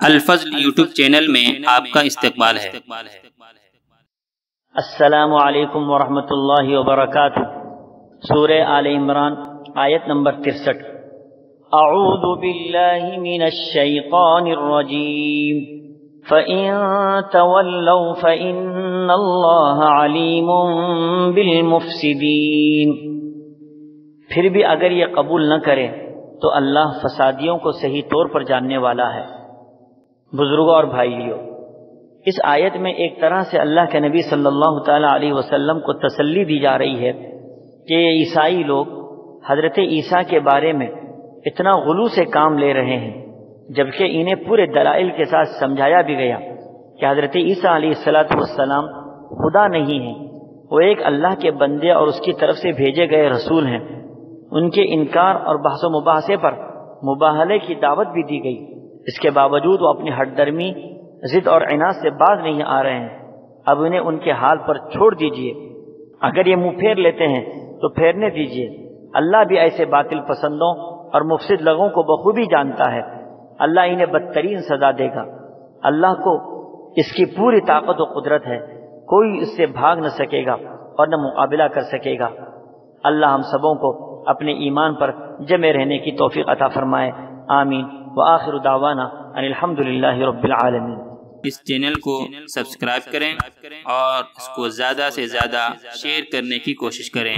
الفضل YouTube channel میں آپ کا استقبال ہے۔ السلام علیکم ورحمۃ اللہ وبرکاتہ۔ سورہ آل عمران آیت نمبر 63۔ اعوذ باللہ من الشیطان الرجیم فَإِن تَوَلَّوْا فَإِنَّ اللَّهَ عَلِيمٌ بِالْمُفْسِدِينَ۔ پھر بھی اگر یہ قبول نہ کرے تو اللہ فسادیوں کو صحیح طور پر جاننے والا ہے۔ بزرگوں اور بھائیوں، اس آیت میں ایک طرح سے اللہ کے نبی صلی اللہ تعالی علیہ وسلم کو تسلی دی جا رہی ہے کہ یہ عیسائی لوگ حضرت عیسیٰ کے بارے میں اتنا غلو سے کام لے رہے ہیں، جبکہ انہیں پورے دلائل کے ساتھ سمجھایا بھی گیا کہ حضرت عیسیٰ علیہ السلام خدا نہیں ہیں، وہ ایک اللہ کے بندے اور اس کی طرف سے بھیجے گئے رسول ہیں۔ ان کے انکار اور بحث و مباحثے پر مباہلے کی دعوت بھی دی گئی، اس کے باوجود وہ اپنی ہٹ درمی، ضد اور عناد سے باز نہیں آ رہے ہیں۔ اب انہیں ان کے حال پر چھوڑ دیجئے، اگر یہ منہ پھیر لیتے ہیں تو پھیرنے دیجئے۔ اللہ بھی ایسے باطل پسندوں اور مفسد لوگوں کو بخوبی جانتا ہے۔ اللہ انہیں بدترین سزا دے گا۔ اللہ کو اس کی پوری طاقت و قدرت ہے، کوئی اس سے بھاگ نہ سکے گا اور نہ مقابلہ کر سکے گا۔ اللہ ہم سبوں کو اپنے ایمان پر جمے رہنے کی توفیق عطا فرمائے، آمین۔ وآخر دعوانا ان الحمدللہ رب العالمین۔ اس چینل کو سبسکرائب کریں اور اس کو زیادہ سے زیادہ شیئر کرنے کی کوشش کریں۔